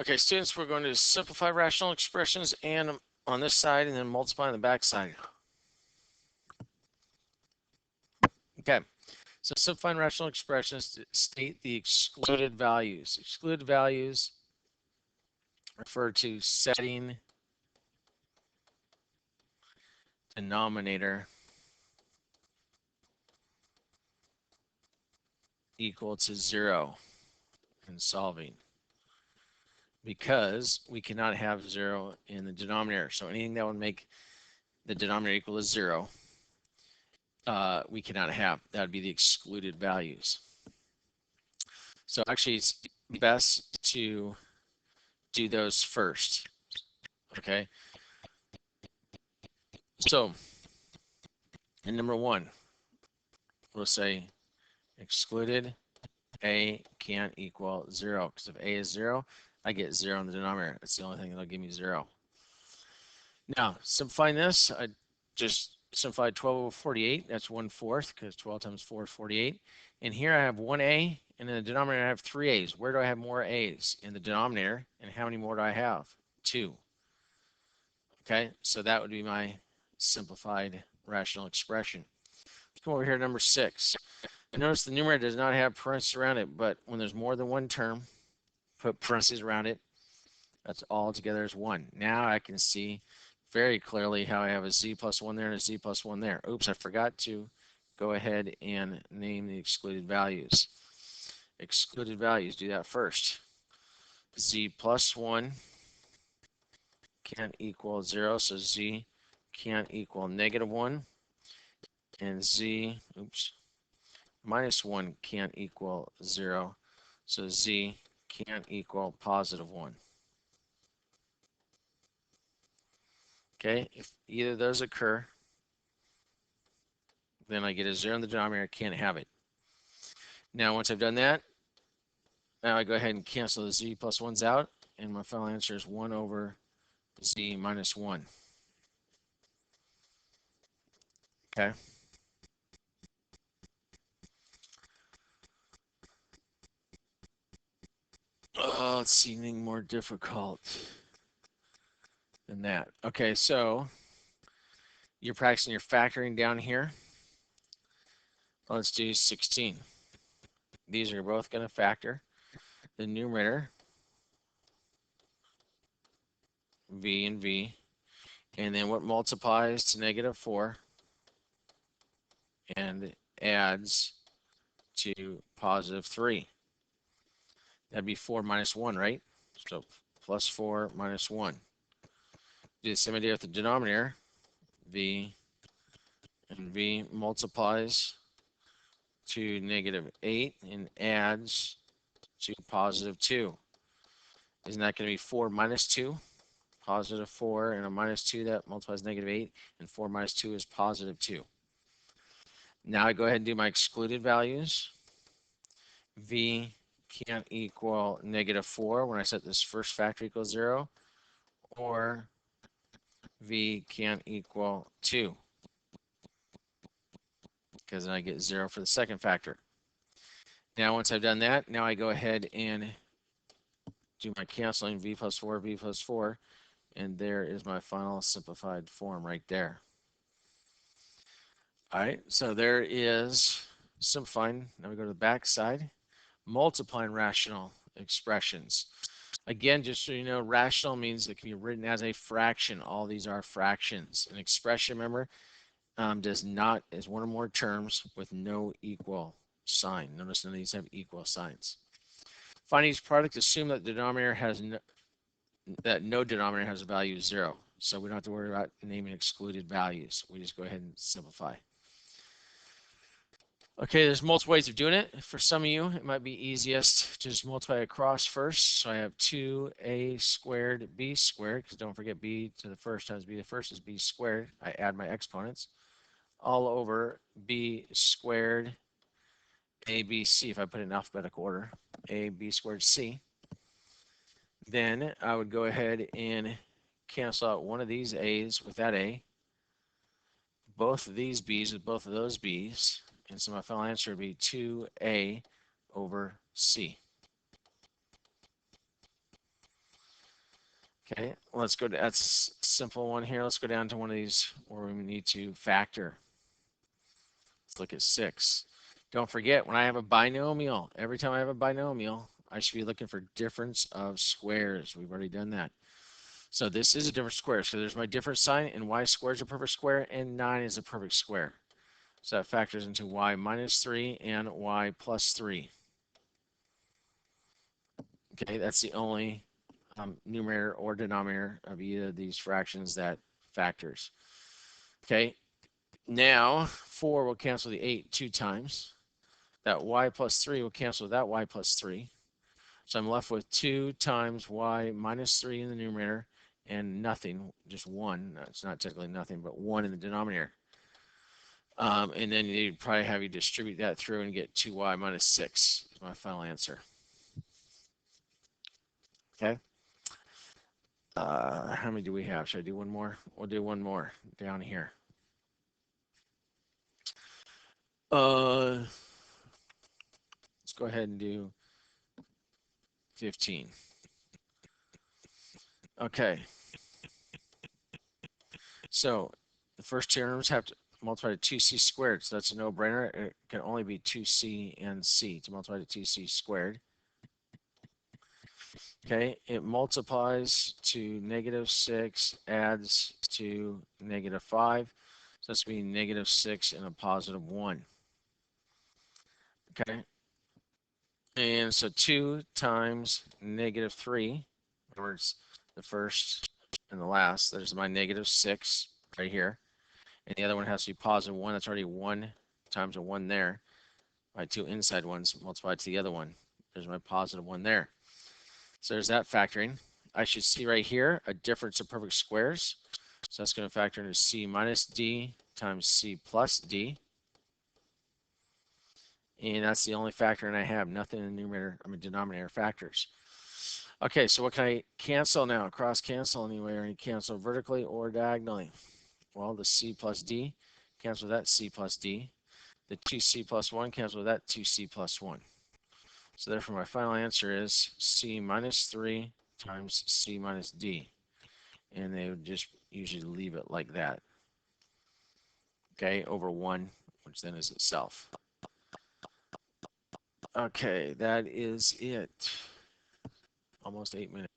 Okay, students, we're going to simplify rational expressions and on this side and then multiply on the back side. Okay, so simplifying rational expressions to state the excluded values. Excluded values refer to setting denominator equal to 0 in solving, because we cannot have 0 in the denominator. So anything that would make the denominator equal to 0, we cannot have. That would be the excluded values. So actually, it's best to do those first. Okay. So in number 1, we'll say excluded a can't equal 0, because if a is 0, I get 0 in the denominator. That's the only thing that'll give me 0. Now, simplifying this, I just simplified 12 over 48. That's 1/4, because 12 times 4 is 48. And here I have 1a, and in the denominator I have 3 a's. Where do I have more a's? In the denominator. And how many more do I have? 2. Okay, so that would be my simplified rational expression. Let's come over here to number 6. Notice the numerator does not have parentheses around it, but when there's more than one term, put parentheses around it. That's all together as 1. Now I can see very clearly how I have a z plus 1 there and a z plus 1 there. Oops, I forgot to go ahead and name the excluded values. Excluded values, do that first. Z plus 1 can't equal 0, so z can't equal -1. And z, minus 1 can't equal 0, so z can't equal +1. Okay, if either of those occur, then I get a 0 in the denominator, can't have it. Now, once I've done that, now I go ahead and cancel the z plus 1's out, and my final answer is 1 over z minus 1. Okay. Oh, let's see anything more difficult than that. Okay, so you're practicing your factoring down here. Let's do 16. These are both going to factor. The numerator, v and v, and then what multiplies to -4 and adds to +3. That'd be 4 minus 1, right? So plus 4 minus 1. Do the same idea with the denominator. V and v multiplies to -8 and adds to +2. Isn't that going to be 4 minus 2? +4 and a -2, that multiplies -8, and 4 minus 2 is +2. Now I go ahead and do my excluded values. V can't equal -4 when I set this first factor equals 0, or v can't equal 2, because then I get 0 for the second factor. Now once I've done that, now I go ahead and do my canceling, v plus 4, and there is my final simplified form right there. All right, so there is simplifying. Now we go to the back side, multiplying rational expressions. Again, just so you know, rational means it can be written as a fraction. All these are fractions. An expression, remember, is one or more terms with no equal sign. Notice none of these have equal signs. Finding each product, assume that the denominator has no denominator has a value of 0. So we don't have to worry about naming excluded values. We just go ahead and simplify. Okay, there's multiple ways of doing it. For some of you, it might be easiest to just multiply across first. So I have 2a squared b squared, because don't forget b to the first times b to the first is b squared. I add my exponents, all over b squared abc, if I put it in alphabetical order, ab squared c. Then I would go ahead and cancel out one of these a's with that a, both of these b's with both of those b's. And so my final answer would be 2a over c. Okay, let's go to, that's a simple one here. Let's go down to one of these where we need to factor. Let's look at 6. Don't forget, when I have a binomial, every time I have a binomial, I should be looking for difference of squares. We've already done that. So this is a different square. So there's my difference sign, and y squared is a perfect square, and 9 is a perfect square. So that factors into y minus 3 and y plus 3. Okay, that's the only numerator or denominator of either of these fractions that factors. Okay, now 4 will cancel the 8 2 times. That y plus 3 will cancel that y plus 3. So I'm left with 2 times y minus 3 in the numerator and nothing, just 1. No, it's not technically nothing, but 1 in the denominator. And then you'd probably have you distribute that through and get 2y minus 6 is my final answer. Okay. How many do we have? Should I do one more? We'll do one more down here. Let's go ahead and do 15. Okay. So the first terms have to multiply to 2c squared. So that's a no-brainer. It can only be 2c and c to multiply to 2c squared. Okay, it multiplies to -6, adds to -5. So that's going to be -6 and a positive 1. Okay, and so 2 times -3, in other words, the first and the last, there's my -6 right here. And the other one has to be positive 1. That's already 1 times a 1 there. My 2 inside ones multiplied to the other one. There's my positive 1 there. So there's that factoring. I should see right here a difference of perfect squares. So that's going to factor into c minus d times c plus d. And that's the only factor I have. Nothing in the numerator, denominator factors. Okay, so what can I cancel now? Cross cancel anyway, or cancel vertically or diagonally. Well, the c plus d cancel that c plus d. The 2c plus 1 cancel that 2c plus 1. So therefore my final answer is c minus 3 times c minus d. And they would just usually leave it like that. Okay, over 1, which then is itself. Okay, that is it. Almost 8 minutes.